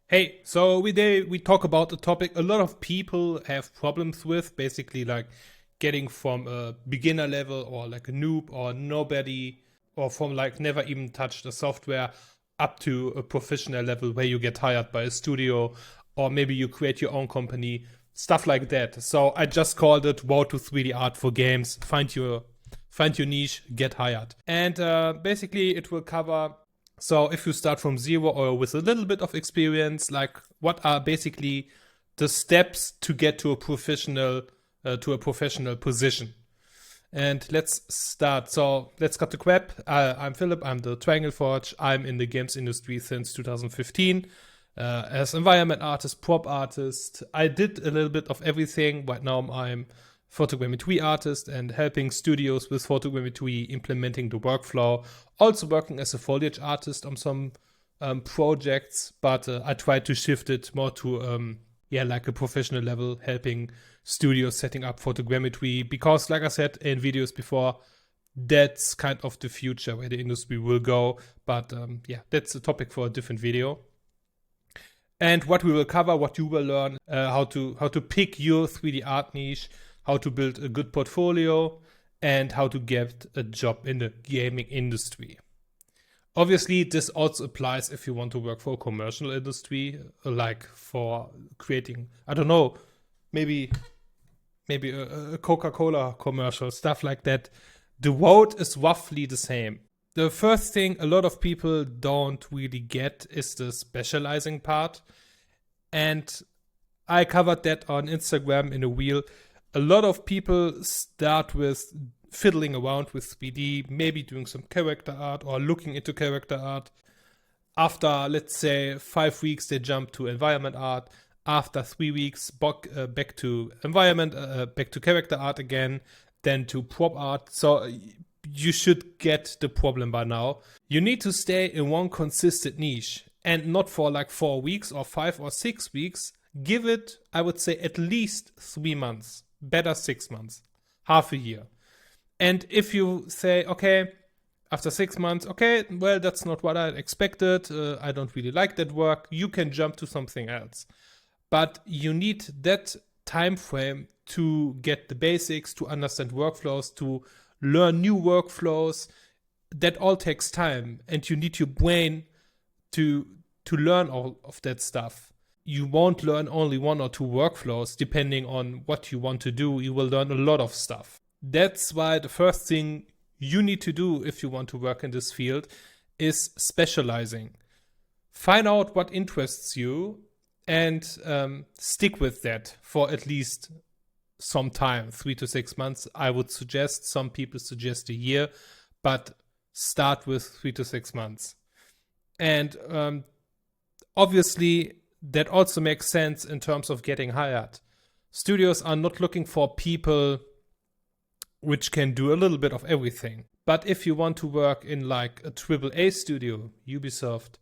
Hey, so we talk about a topic a lot of people have problems with, basically like getting from a beginner level or like a noob or nobody or from like never even touched the software up to a professional level where you get hired by a studio or maybe you create your own company, stuff like that. So I just called it Wow to 3D Art for Games. Find your niche, get hired. And basically it will cover, so if you start from zero or with a little bit of experience, like what are basically the steps to get to a professional position. And let's start. So let's cut the crap. I'm Philip. I'm the Triangle Forge. I'm in the games industry since 2015 as environment artist, prop artist. I did a little bit of everything. Right now I'm Photogrammetry artist and helping studios with Photogrammetry implementing the workflow. Also working as a foliage artist on some projects, but I tried to shift it more to like a professional level, helping studios setting up photogrammetry, because like I said in videos before, that's kind of the future where the industry will go. But that's a topic for a different video. And what we will cover, what you will learn, how to pick your 3D art niche, how to build a good portfolio, and how to get a job in the gaming industry. Obviously, this also applies if you want to work for a commercial industry, like for creating, I don't know, maybe a Coca-Cola commercial, stuff like that. The road is roughly the same. The first thing a lot of people don't really get is the specializing part. And I covered that on Instagram in a reel. A lot of people start with fiddling around with 3D, maybe doing some character art or looking into character art. After, let's say, 5 weeks, they jump to environment art. After 3 weeks, back to environment, back to character art again, then to prop art. So you should get the problem by now. You need to stay in one consistent niche and not for like 4 weeks or 5 or 6 weeks. Give it, I would say, at least 3 months. Better 6 months, half a year. And if you say, okay, after 6 months, okay, well, that's not what I expected. I don't really like that work. You can jump to something else. But you need that time frame to get the basics, to understand workflows, to learn new workflows. That all takes time. And you need your brain to learn all of that stuff. You won't learn only 1 or 2 workflows. Depending on what you want to do, you will learn a lot of stuff. That's why the first thing you need to do if you want to work in this field is specializing. Find out what interests you and stick with that for at least some time, 3 to 6 months. I would suggest, some people suggest a year, but start with 3 to 6 months. And obviously, that also makes sense in terms of getting hired. Studios are not looking for people which can do a little bit of everything. But if you want to work in like a AAA studio, Ubisoft,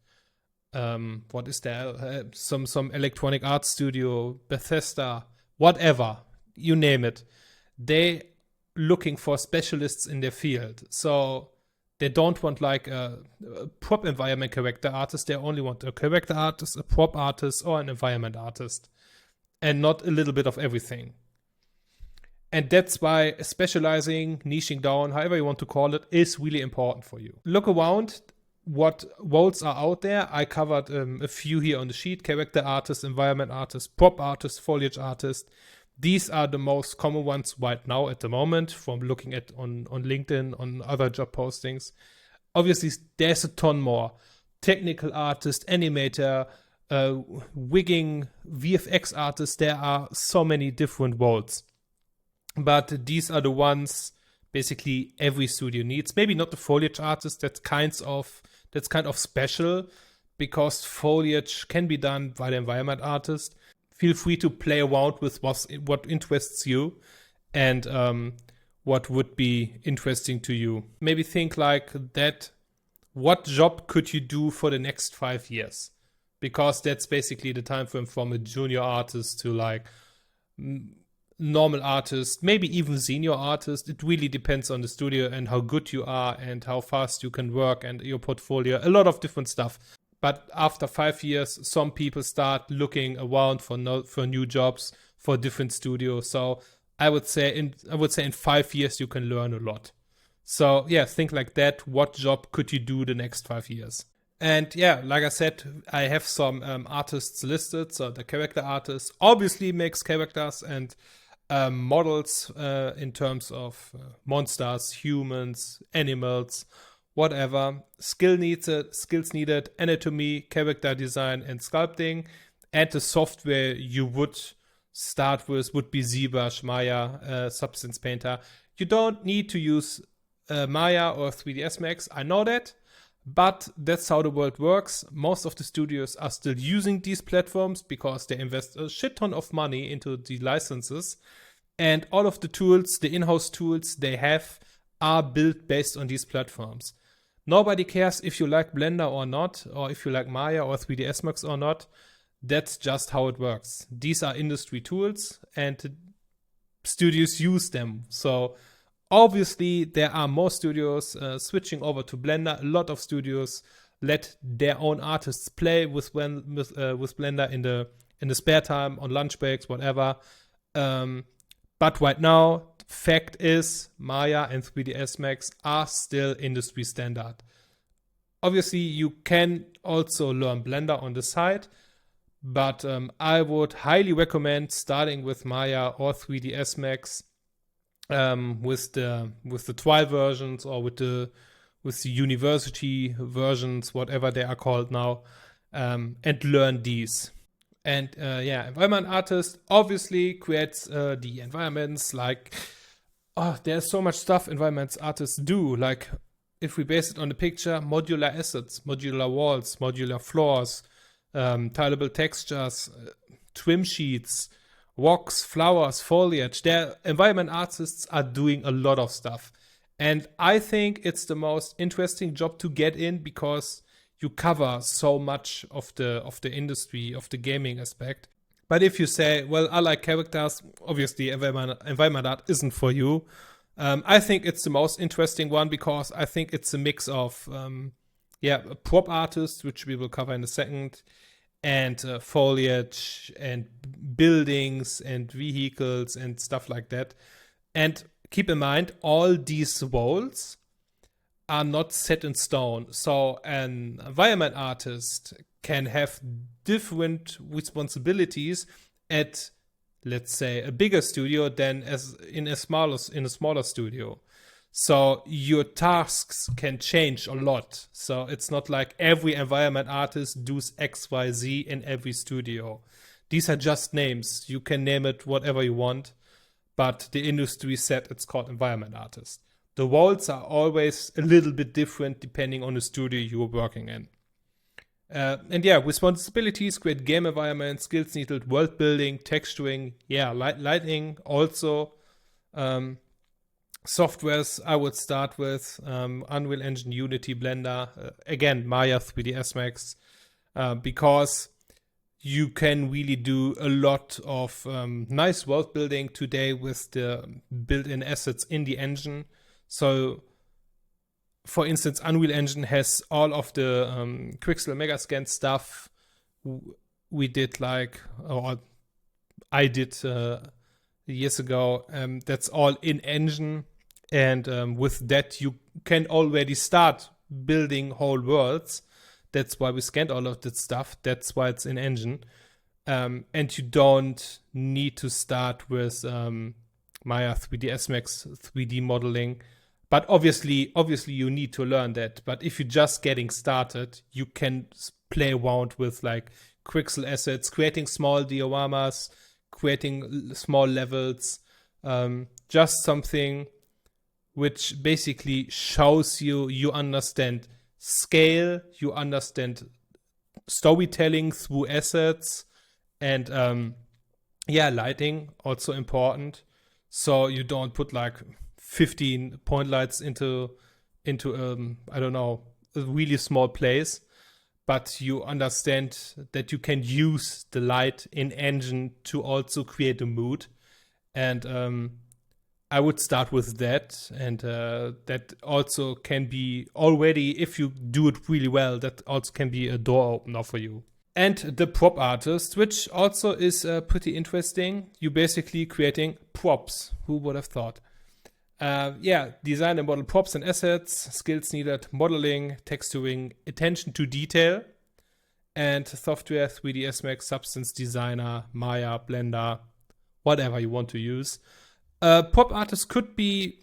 what is there? Some Electronic Arts studio, Bethesda, whatever, you name it. They looking for specialists in their field. So they don't want like a prop environment character artist. They only want a character artist, a prop artist, or an environment artist. And not a little bit of everything. And that's why specializing, niching down, however you want to call it, is really important for you. Look around what roles are out there. I covered a few here on the sheet: character artist, environment artist, prop artist, foliage artist. These are the most common ones right now at the moment from looking at on LinkedIn, on other job postings. Obviously, there's a ton more. Technical artist, animator, wigging, VFX artist. There are so many different roles. But these are the ones basically every studio needs. Maybe not the foliage artist. That's kind of special because foliage can be done by the environment artist. Feel free to play around with what interests you and what would be interesting to you. Maybe think like that. What job could you do for the next 5 years? Because that's basically the time frame from a junior artist to like normal artist, maybe even senior artist. It really depends on the studio and how good you are and how fast you can work and your portfolio, a lot of different stuff. but after 5 years, some people start looking around for for new jobs for different studios. So I would say in 5 years you can learn a lot. So yeah, think like that. What job could you do the next 5 years? And yeah, like I said, I have some artists listed. So the character artist obviously makes characters and models in terms of monsters, humans, animals, whatever. Skills needed, anatomy, character design, and sculpting. And the software you would start with would be ZBrush, Maya, Substance Painter. You don't need to use Maya or 3ds Max. I know that. But that's how the world works. Most of the studios are still using these platforms because they invest a shit ton of money into the licenses. And all of the tools, the in-house tools they have, are built based on these platforms. Nobody cares if you like Blender or not, or if you like Maya or 3ds Max or not. That's just how it works. These are industry tools and studios use them. So obviously, there are more studios switching over to Blender. A lot of studios let their own artists play with Blender in the spare time, on lunch breaks, whatever. But right now, fact is, Maya and 3ds Max are still industry standard. Obviously, you can also learn Blender on the side, but I would highly recommend starting with Maya or 3ds Max. With the trial versions or with the university versions, whatever they are called now, and learn these. And yeah, environment artist obviously creates the environments. Like, there's so much stuff environment artists do. Like, if we base it on the picture, modular assets, modular walls, modular floors, tileable textures, trim sheets, rocks, flowers, foliage. Their environment artists are doing a lot of stuff. And I think it's the most interesting job to get in because you cover so much of the industry, of the gaming aspect. But if you say, well, I like characters, obviously environment art isn't for you. I think it's the most interesting one because I think it's a mix of a prop artist, which we will cover in a second, and foliage and buildings and vehicles and stuff like that. And keep in mind, all these roles are not set in stone. So an environment artist can have different responsibilities at, let's say, a bigger studio than as in a smaller studio. So your tasks can change a lot. So it's not like every environment artist does X, Y, Z in every studio. These are just names. You can name it whatever you want, but the industry said it's called environment artist. The roles are always a little bit different depending on the studio you're working in. And yeah, responsibilities, create game environments, skills needed, world building, texturing, lighting also. Softwares I would start with Unreal Engine, Unity, Blender, again Maya, 3ds Max, because you can really do a lot of nice world building today with the built-in assets in the engine. So, for instance, Unreal Engine has all of the Quixel Megascan stuff we did, or I did years ago. That's all in engine. And with that, you can already start building whole worlds. That's why we scanned all of that stuff. That's why it's in engine. And you don't need to start with Maya 3ds Max 3D modeling. But obviously you need to learn that. But if you're just getting started, you can play around with like Quixel assets, creating small dioramas, creating small levels, just something which basically shows you understand scale, you understand storytelling through assets, and lighting also important. So you don't put like 15 point lights into I don't know, a really small place, but you understand that you can use the light in engine to also create a mood. And I would start with that, and that also can be already, if you do it really well, that also can be a door opener for you. And the prop artist, which also is pretty interesting. You basically creating props. Who would have thought? Design and model props and assets, skills needed, modeling, texturing, attention to detail, and software, 3ds Max, Substance Designer, Maya, Blender, whatever you want to use. Prop artist could be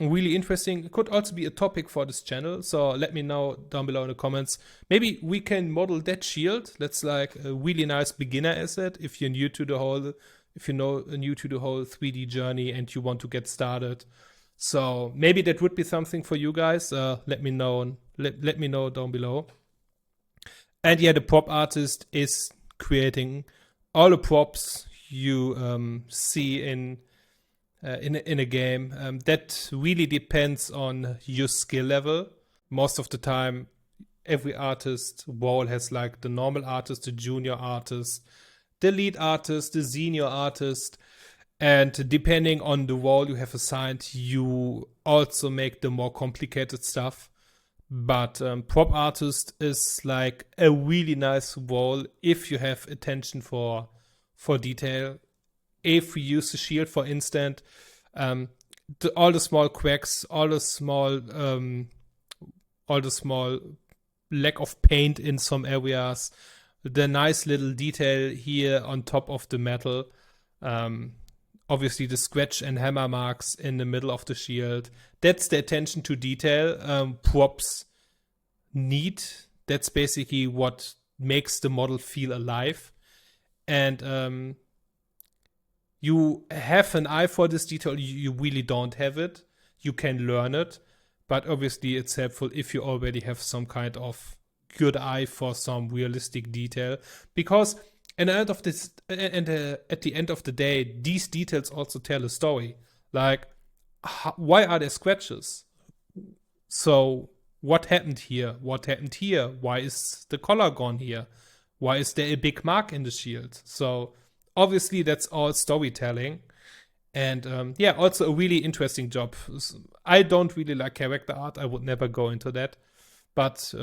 really interesting. It could also be a topic for this channel. So let me know down below in the comments. Maybe we can model that shield. That's like a really nice beginner asset if you're new to the whole, new to the whole 3D journey and you want to get started. So maybe that would be something for you guys. Let me know. Let me know down below. And yeah, the prop artist is creating all the props you see in a game. That really depends on your skill level. Most of the time, every artist wall has like the normal artist, the junior artist, the lead artist, the senior artist. And depending on the wall you have assigned, you also make the more complicated stuff. But prop artist is like a really nice wall if you have attention for detail. If we use the shield, for instance, all the small cracks, all the small lack of paint in some areas, the nice little detail here on top of the metal, obviously the scratch and hammer marks in the middle of the shield. That's the attention to detail props need. That's basically what makes the model feel alive. And you have an eye for this detail. You really don't have it. You can learn it. But obviously it's helpful if you already have some kind of good eye for some realistic detail. Because at the end of the day, these details also tell a story. Like, why are there scratches? So what happened here? What happened here? Why is the color gone here? Why is there a big mark in the shield? So obviously that's all storytelling. And also a really interesting job. I don't really like character art. I would never go into that. But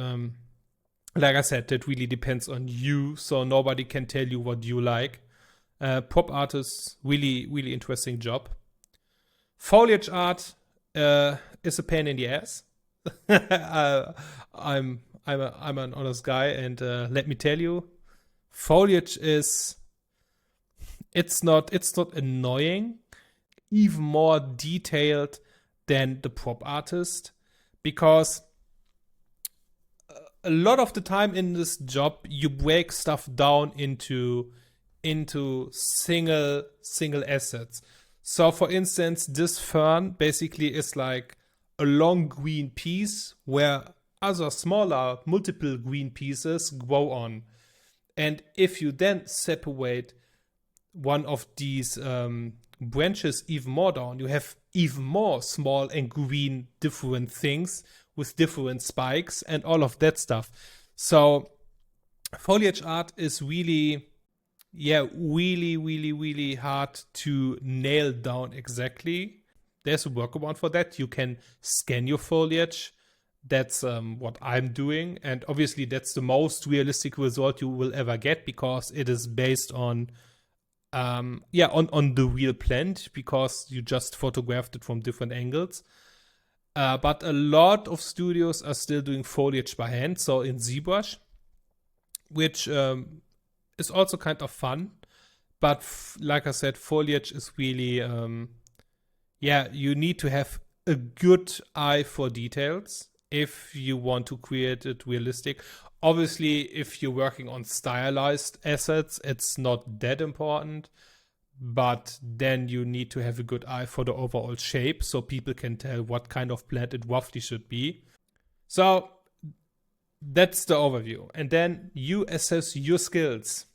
like I said, that really depends on you. So nobody can tell you what you like. Prop artists, really, really interesting job. Foliage art is a pain in the ass. I'm an honest guy, and let me tell you, foliage is it's not annoying, even more detailed than the prop artist, because a lot of the time in this job you break stuff down into single assets. So for instance, this fern basically is like a long green piece where other smaller multiple green pieces grow on. And if you then separate one of these branches even more down, you have even more small and green different things with different spikes and all of that stuff. So foliage art is really hard to nail down exactly. There's a workaround for that. You can scan your foliage. That's what I'm doing. And obviously that's the most realistic result you will ever get, because it is based on on the real plant, because you just photographed it from different angles. But a lot of studios are still doing foliage by hand, so in ZBrush, which is also kind of fun. But like I said, foliage is really, you need to have a good eye for details if you want to create it realistic. Obviously, if you're working on stylized assets, it's not that important. But then you need to have a good eye for the overall shape, so people can tell what kind of plant it roughly should be. So that's the overview. And then you assess your skills.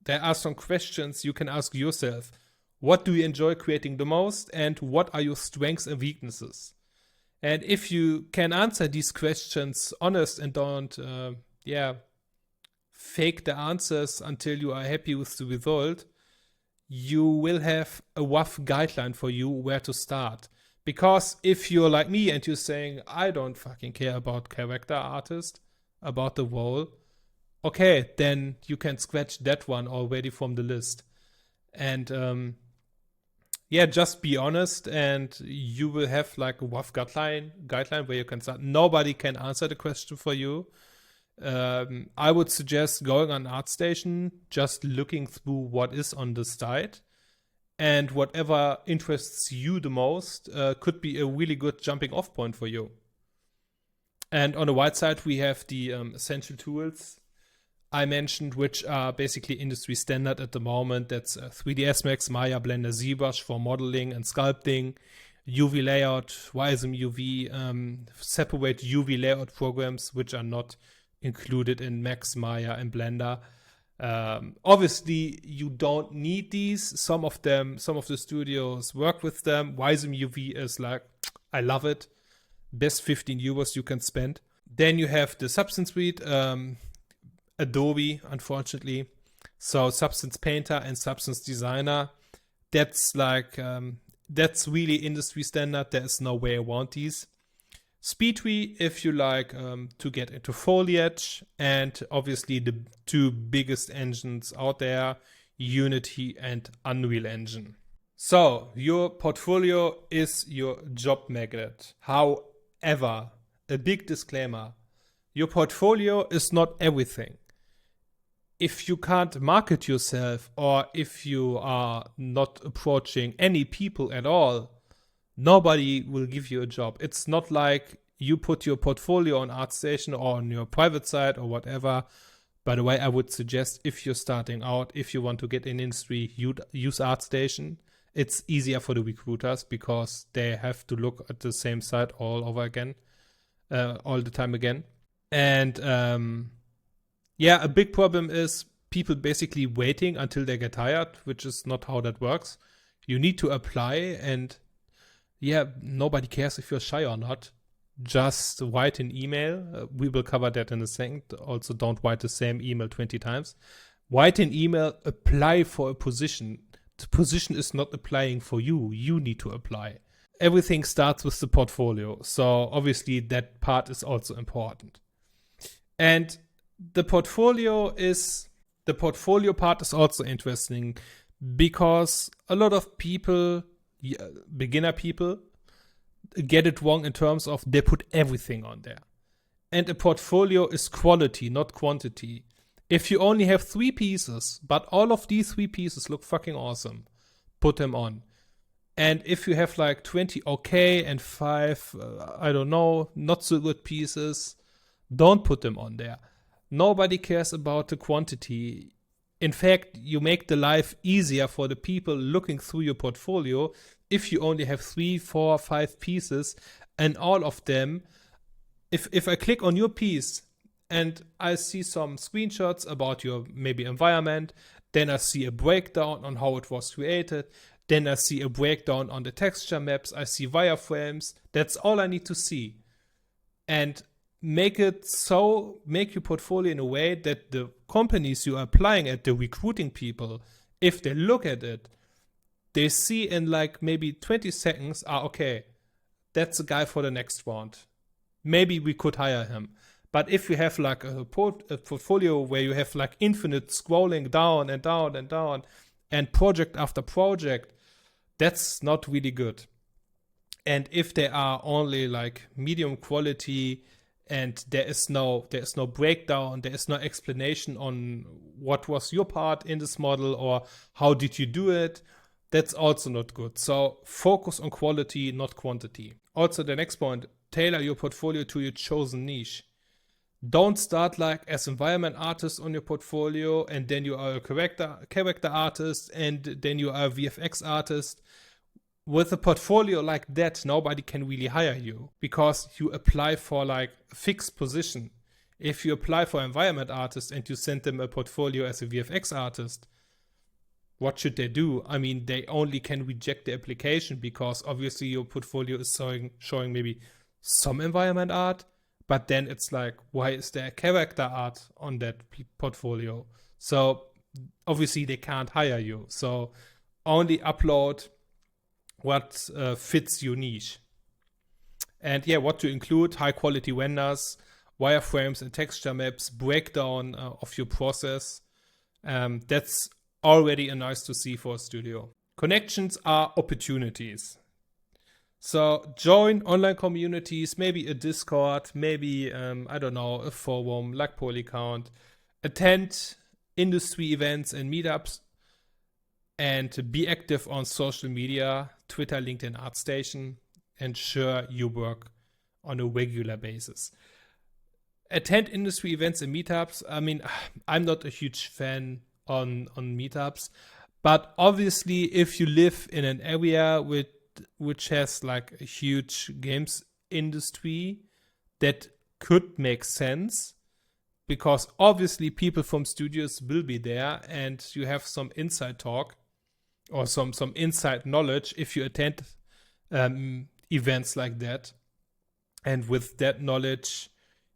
There are some questions you can ask yourself. What do you enjoy creating the most? And what are your strengths and weaknesses? And if you can answer these questions honest and don't fake the answers until you are happy with the result, you will have a rough guideline for you where to start. Because if you're like me and you're saying, I don't fucking care about character artist, about the role, okay, then you can scratch that one already from the list. And yeah, just be honest, and you will have like a rough guideline where you can start. Nobody can answer the question for you. I would suggest going on ArtStation, just looking through what is on the site, and whatever interests you the most could be a really good jumping off point for you. And on the right side, we have the essential tools I mentioned, which are basically industry standard at the moment. That's 3ds Max, Maya, Blender, ZBrush for modeling and sculpting, UV layout, Visum UV, separate UV layout programs, which are not included in Max, Maya, and Blender. Obviously, you don't need these. Some of the studios work with them. Visum UV is like, I love it. Best 15 euros you can spend. Then you have the Substance Suite, Adobe, unfortunately. So Substance Painter and Substance Designer, that's like, that's really industry standard. There is no way around these. SpeedTree, if you like to get into foliage, and obviously the two biggest engines out there, Unity and Unreal Engine. So your portfolio is your job magnet. However, a big disclaimer, your portfolio is not everything. If you can't market yourself, or if you are not approaching any people at all, nobody will give you a job. It's not like you put your portfolio on ArtStation or on your private site or whatever. By the way, I would suggest, if you're starting out, if you want to get in industry, you'd use ArtStation. It's easier for the recruiters because they have to look at the same site all over again, all the time again. And yeah, a big problem is people basically waiting until they get hired, which is not how that works. You need to apply, and yeah, nobody cares if you're shy or not. Just write an email. We will cover that in a second. Also, don't write the same email 20 times. Write an email, apply for a position. The position is not applying for you. You need to apply. Everything starts with the portfolio. So obviously that part is also important. And the portfolio part is also interesting because a lot of people, beginner people, get it wrong in terms of they put everything on there. And a portfolio is quality, not quantity. If you only have 3 pieces, but all of these 3 pieces look fucking awesome, put them on. And if you have like 20 okay and 5, I don't know, not so good pieces, don't put them on there. Nobody cares about the quantity. In fact, you make the life easier for the people looking through your portfolio if you only have 3, 4, 5 pieces, and all of them, if I click on your piece and I see some screenshots about your maybe environment, then I see a breakdown on how it was created, then I see a breakdown on the texture maps, I see wireframes, that's all I need to see. And make your portfolio in a way that the companies you are applying at, the recruiting people, if they look at it, they see in like maybe 20 seconds, okay, that's a guy for the next round. Maybe we could hire him. But if you have like a portfolio where you have like infinite scrolling down and down and down and project after project, that's not really good. And if they are only like medium quality, and there is no breakdown, there is no explanation on what was your part in this model or how did you do it, that's also not good. So focus on quality, not quantity. Also, the next point, tailor your portfolio to your chosen niche. Don't start like as environment artist on your portfolio, and then you are a character artist, and then you are a VFX artist. With a portfolio like that, nobody can really hire you because you apply for like a fixed position. If you apply for environment artist and you send them a portfolio as a VFX artist, what should they do? I mean, they only can reject the application because obviously your portfolio is showing maybe some environment art, but then it's like, why is there character art on that portfolio? So obviously they can't hire you. So only upload what fits your niche. And yeah, what to include: high quality renders, wireframes and texture maps, breakdown of your process. That's already a nice to see for a studio. Connections are opportunities. So join online communities, maybe a Discord, maybe, I don't know, a forum like Polycount. Attend industry events and meetups, and be active on social media, Twitter, LinkedIn, ArtStation, and share your work on a regular basis. Attend industry events and meetups. I mean, I'm not a huge fan on meetups, but obviously if you live in an area which has like a huge games industry, that could make sense, because obviously people from studios will be there and you have some inside talk or some inside knowledge if you attend events like that. And with that knowledge,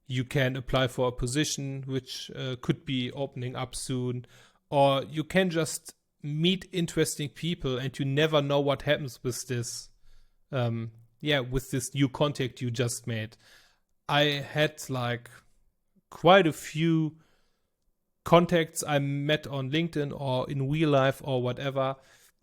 you can apply for a position which could be opening up soon, or you can just meet interesting people, and you never know what happens with this. With this new contact you just made. I had like quite a few contacts I met on LinkedIn or in real life or whatever,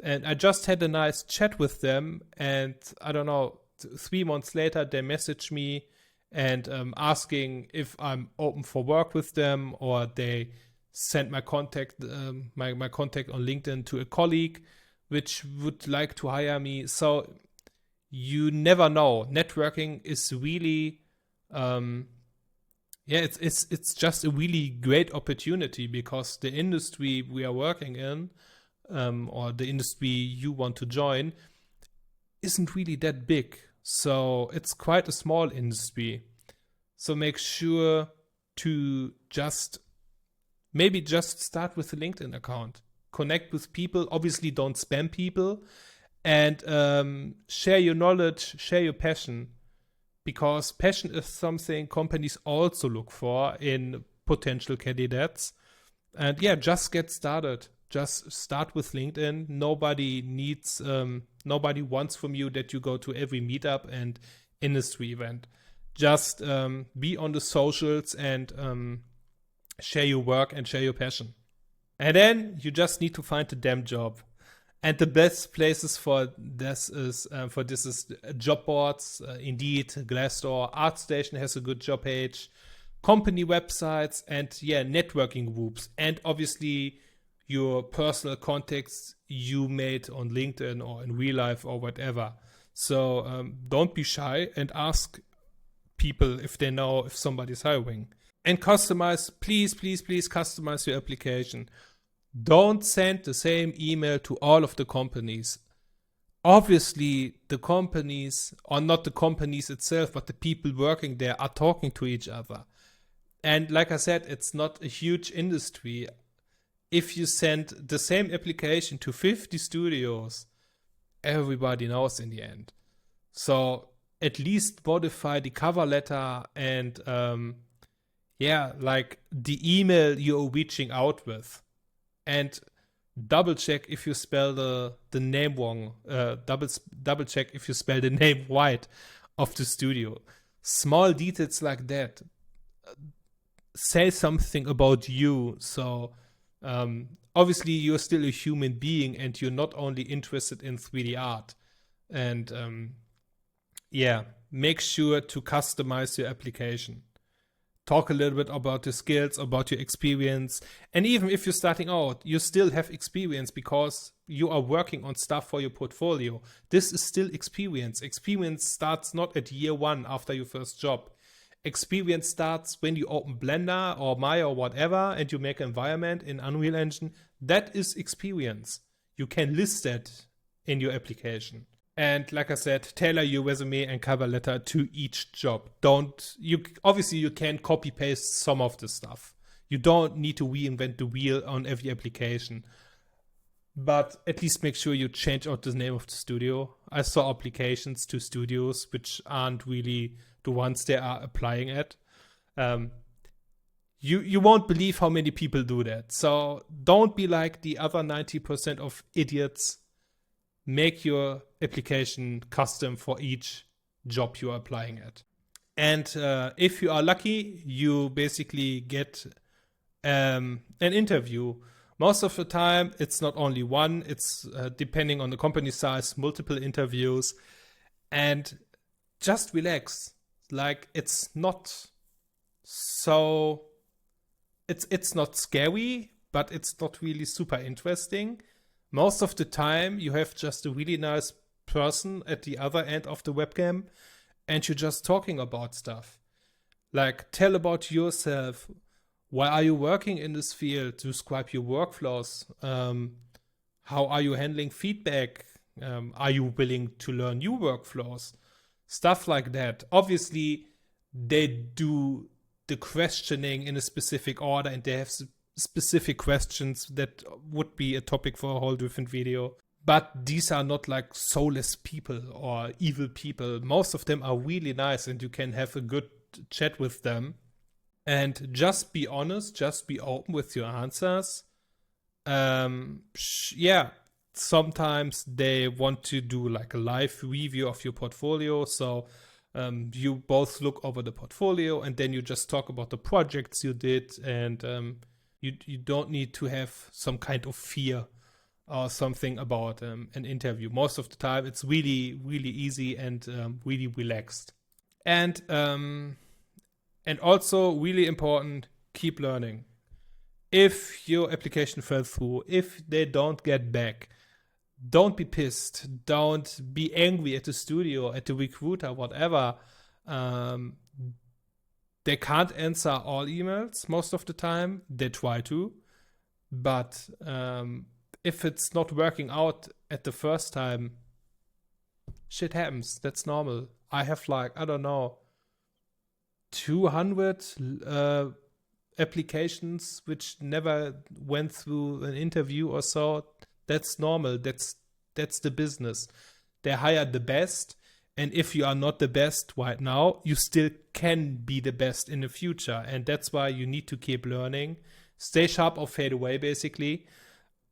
and I just had a nice chat with them, and I don't know, 3 months later they messaged me and asking if I'm open for work with them, or they sent my contact my contact on LinkedIn to a colleague which would like to hire me. So you never know. Networking is really it's just a really great opportunity, because the industry we are working in, or the industry you want to join, isn't really that big. So it's quite a small industry. So make sure to just start with a LinkedIn account. Connect with people. Obviously, don't spam people. And share your knowledge, share your passion. Because passion is something companies also look for in potential candidates. And yeah, just get started. Just start with LinkedIn. Nobody wants from you that you go to every meetup and industry event. Just be on the socials and share your work and share your passion. And then you just need to find a damn job. And the best places for this is job boards. Indeed, Glassdoor, ArtStation has a good job page, company websites, and networking groups. And obviously your personal contacts you made on LinkedIn or in real life or whatever. So don't be shy and ask people if they know if somebody's hiring. And customize, please customize your application. Don't send the same email to all of the companies. Obviously, the companies, or not the companies itself, but the people working there are talking to each other. And like I said, it's not a huge industry. If you send the same application to 50 studios, everybody knows in the end. So at least modify the cover letter and like the email you're reaching out with. And double check if you spell the name wrong. Double check if you spell the name right of the studio. Small details like that say something about you. So obviously you're still a human being, and you're not only interested in 3D art. And make sure to customize your application. Talk a little bit about the skills, about your experience. And even if you're starting out, you still have experience because you are working on stuff for your portfolio. This is still experience. Experience starts not at year 1 after your first job. Experience starts when you open Blender or Maya or whatever and you make an environment in Unreal Engine. That is experience. You can list that in your application. And like I said, tailor your resume and cover letter to each job. Obviously you can copy paste some of the stuff. You don't need to reinvent the wheel on every application. But at least make sure you change out the name of the studio. I saw applications to studios which aren't really the ones they are applying at. You won't believe how many people do that. So don't be like the other 90% of idiots make your application custom for each job you are applying at. And if you are lucky, you basically get an interview. Most of the time, it's not only one, it's depending on the company size, multiple interviews. And just relax. Like, it's not so, it's not scary, but it's not really super interesting. Most of the time, you have just a really nice person at the other end of the webcam, and you're just talking about stuff. Like, tell about yourself. Why are you working in this field? Describe your workflows. How are you handling feedback? Are you willing to learn new workflows? Stuff like that. Obviously, they do the questioning in a specific order, and they have specific questions that would be a topic for a whole different video. But these are not like soulless people or evil people. Most of them are really nice, and you can have a good chat with them. And just be honest, just be open with your answers. Yeah, sometimes they want to do like a live review of your portfolio. So you both look over the portfolio, and then you just talk about the projects you did. And you don't need to have some kind of fear or something about an interview. Most of the time, it's really, really easy and really relaxed. And also, really important, keep learning. If your application fell through, if they don't get back, don't be pissed. Don't be angry at the studio, at the recruiter, whatever. They can't answer all emails most of the time. They try to. But if it's not working out at the first time, shit happens. That's normal. I have like, I don't know, 200 applications which never went through an interview or so. That's normal. That's the business. They hire the best, and if you are not the best right now, you still can be the best in the future. And that's why you need to keep learning. Stay sharp or fade away, basically.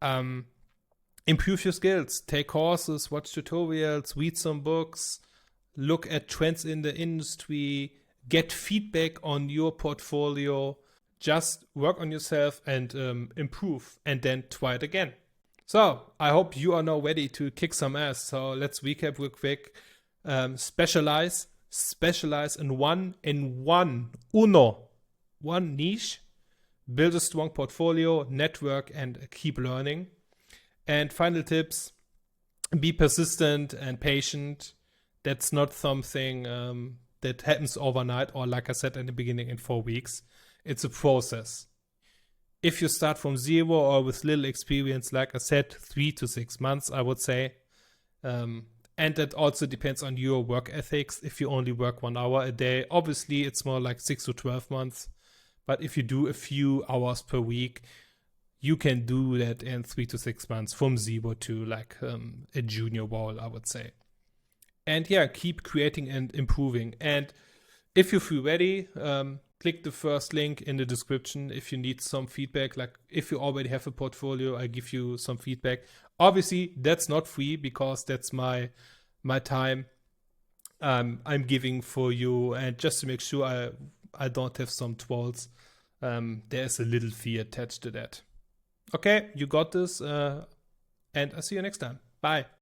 Improve your skills. Take courses, watch tutorials, read some books, look at trends in the industry, get feedback on your portfolio. Just work on yourself and improve, and then try it again. So I hope you are now ready to kick some ass. So let's recap real quick. Specialize in one niche. Build a strong portfolio, network, and keep learning. And final tips: be persistent and patient. That's not something that happens overnight, or like I said in the beginning, in 4 weeks. It's a process. If you start from zero or with little experience, like I said, 3 to 6 months, I would say. And that also depends on your work ethics. If you only work 1 hour a day, obviously it's more like 6 to 12 months. But if you do a few hours per week, you can do that in 3 to 6 months, from zero to like a junior role, I would say. And yeah, keep creating and improving. And if you feel ready, click the first link in the description if you need some feedback. Like, if you already have a portfolio, I give you some feedback. Obviously, that's not free, because that's my time I'm giving for you. And just to make sure I don't have some trolls, there's a little fee attached to that. Okay, you got this. And I'll see you next time. Bye.